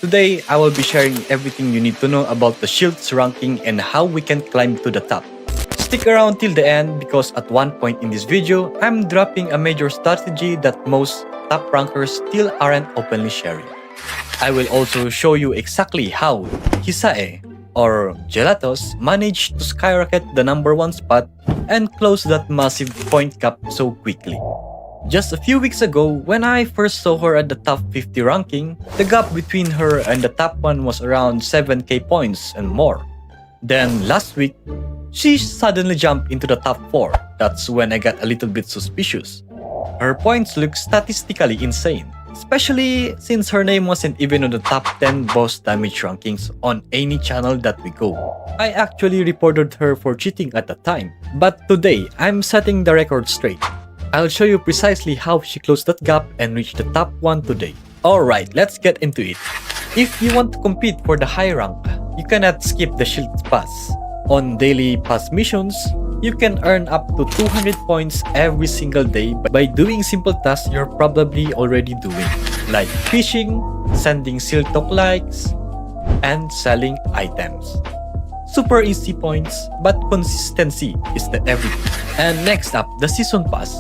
Today, I will be sharing everything you need to know about the Shiltz ranking and how we can climb to the top. Stick around till the end because at one point in this video, I'm dropping a major strategy that most top rankers still aren't openly sharing. I will also show you exactly how Hisae or Gelatos managed to skyrocket the #1 spot and close that massive point gap so quickly. Just a few weeks ago, when I first saw her at the top 50 ranking, the gap between her and the top 1 was around 7k points and more. Then last week, she suddenly jumped into the top 4. That's when I got a little bit suspicious. Her points look statistically insane, especially since her name wasn't even on the top 10 boss damage rankings on any channel that we go. I actually reported her for cheating at the time, but today I'm setting the record straight. I'll show you precisely how she closed that gap and reached the top 1 today. Alright, let's get into it. If you want to compete for the high rank, you cannot skip the Shiltz Pass. On daily pass missions, you can earn up to 200 points every single day by doing simple tasks you're probably already doing, like fishing, sending Shiltz likes, and selling items. Super easy points, but consistency is the everything. And next up, the Season Pass.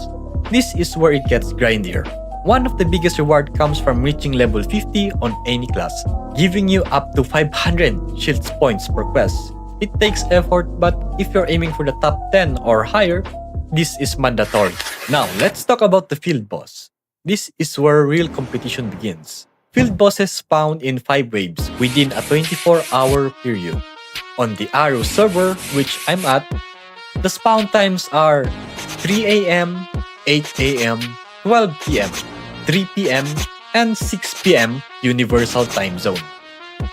This is where it gets grindier. One of the biggest reward comes from reaching level 50 on any class, giving you up to 500 Shiltz points per quest. It takes effort, but if you're aiming for the top 10 or higher, this is mandatory. Now, let's talk about the field boss. This is where real competition begins. Field bosses spawn in 5 waves within a 24-hour period. On the Arrow server, which I'm at, the spawn times are 3 AM, 8 AM, 12 PM, 3 PM, and 6 PM Universal Time Zone.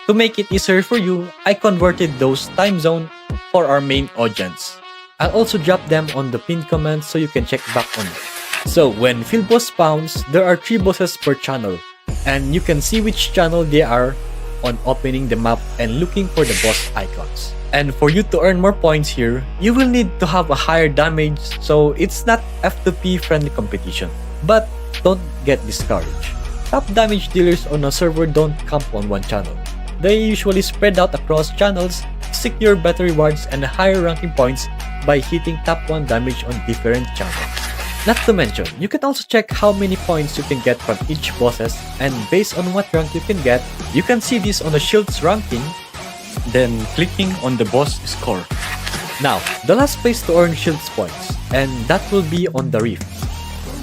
To make it easier for you, I converted those time zone for our main audience. I'll also drop them on the pinned comments so you can check back on it. So when field boss spawns, there are 3 bosses per channel, and you can see which channel they are on opening the map and looking for the boss icons. And for you to earn more points here, you will need to have a higher damage, so it's not F2P friendly competition. But don't get discouraged. Top damage dealers on a server don't camp on one channel. They usually spread out across channels, secure better rewards and higher ranking points by hitting top 1 damage on different channels. Not to mention, you can also check how many points you can get from each bosses, and based on what rank you can get, you can see this on the Shiltz ranking, then clicking on the boss score. Now, the last place to earn Shiltz points, and that will be on the Rift.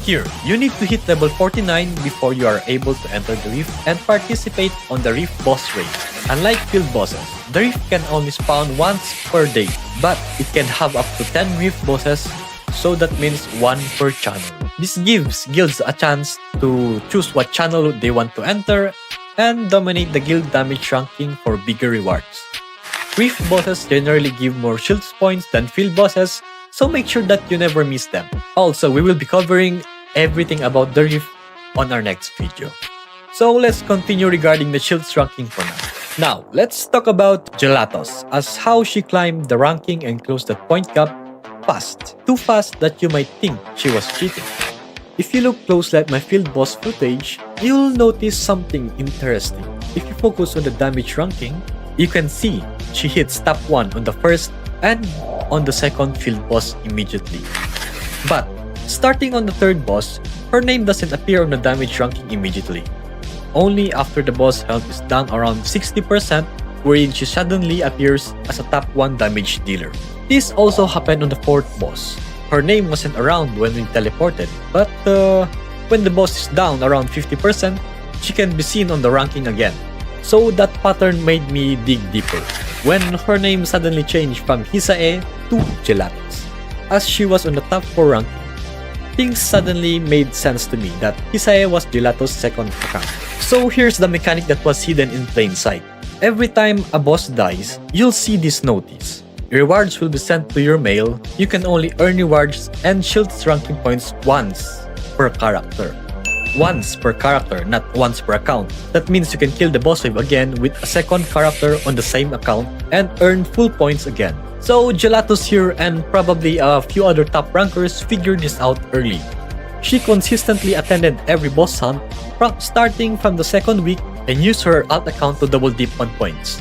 Here, you need to hit level 49 before you are able to enter the Rift and participate on the Rift boss raid. Unlike field bosses, the Rift can only spawn once per day, but it can have up to 10 Rift bosses, so that means 1 per channel. This gives guilds a chance to choose what channel they want to enter and dominate the guild damage ranking for bigger rewards. Rift bosses generally give more Shiltz points than field bosses, so make sure that you never miss them. Also, we will be covering everything about the Rift on our next video. So let's continue regarding the Shiltz ranking for now. Now, let's talk about Gelatos, as how she climbed the ranking and closed the point gap fast. Too fast that you might think she was cheating. If you look closely at my field boss footage, you'll notice something interesting. If you focus on the damage ranking, you can see she hits top 1 on the first and on the second field boss immediately. But starting on the third boss, her name doesn't appear on the damage ranking immediately. Only after the boss health is down around 60%, wherein she suddenly appears as a top 1 damage dealer. This also happened on the fourth boss. Her name wasn't around when we teleported, but when the boss is down around 50%, she can be seen on the ranking again. So that pattern made me dig deeper, when her name suddenly changed from Hisae to Gelatos. As she was on the top 4 ranking, things suddenly made sense to me that Hisae was Gelatos' second account. So here's the mechanic that was hidden in plain sight. Every time a boss dies, you'll see this notice. Rewards will be sent to your mail. You can only earn rewards and Shiltz ranking points once per character. Once per character, not once per account. That means you can kill the boss wave again with a second character on the same account and earn full points again. So Gelatos here and probably a few other top rankers figured this out early. She consistently attended every boss hunt, starting from the second week and use her alt account to double dip on points.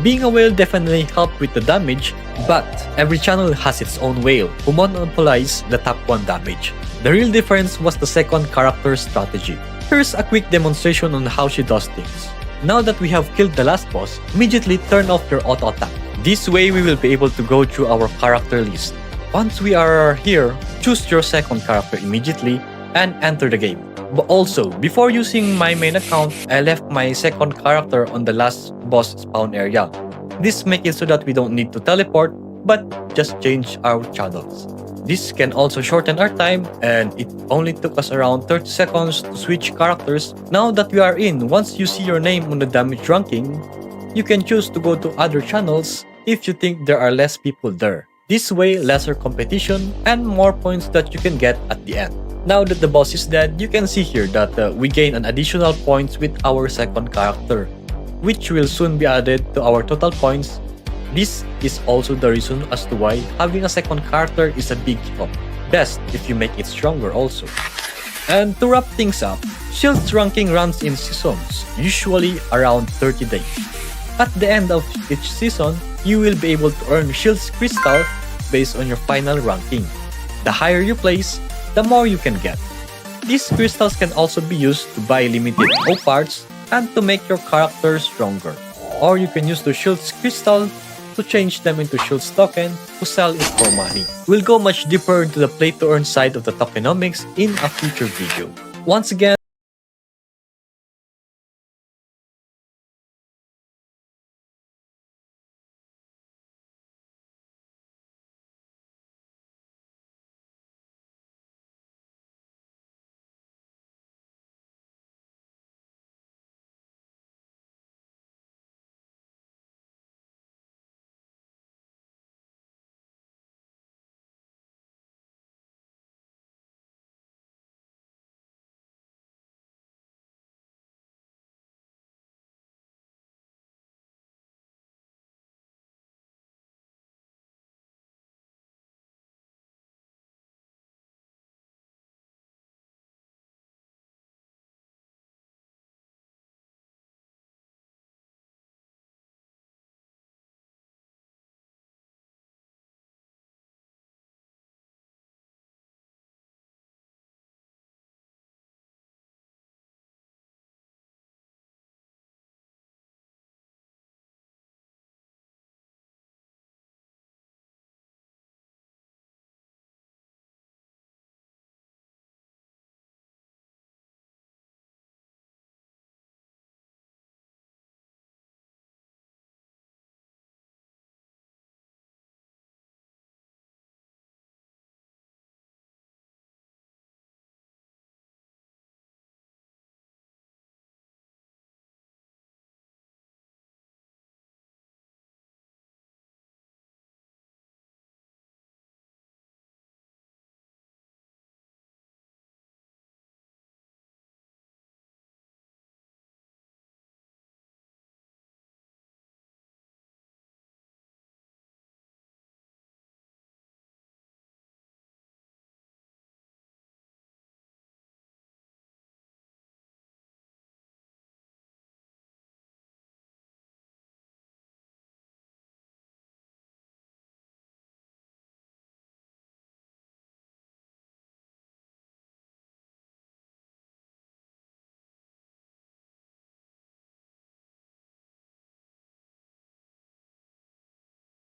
Being a whale definitely helped with the damage, but every channel has its own whale who monopolize the top 1 damage. The real difference was the second character's strategy. Here's a quick demonstration on how she does things. Now that we have killed the last boss, immediately turn off your auto attack. This way we will be able to go through our character list. Once we are here, choose your second character immediately and enter the game. But also, before using my main account, I left my second character on the last boss spawn area. This makes it so that we don't need to teleport, but just change our channels. This can also shorten our time, and it only took us around 30 seconds to switch characters. Now that we are in, once you see your name on the damage ranking, you can choose to go to other channels if you think there are less people there. This way, lesser competition and more points that you can get at the end. Now that the boss is dead, you can see here that we gain an additional points with our second character, which will soon be added to our total points. This is also the reason as to why having a second character is a big help. Best if you make it stronger also. And to wrap things up, Shiltz ranking runs in seasons, usually around 30 days. At the end of each season, you will be able to earn Shiltz crystal based on your final ranking. The higher you place, the more you can get. These crystals can also be used to buy limited O parts and to make your character stronger. Or you can use the Shiltz crystal to change them into Shiltz token to sell it for money. We'll go much deeper into the play to earn side of the tokenomics in a future video. Once again,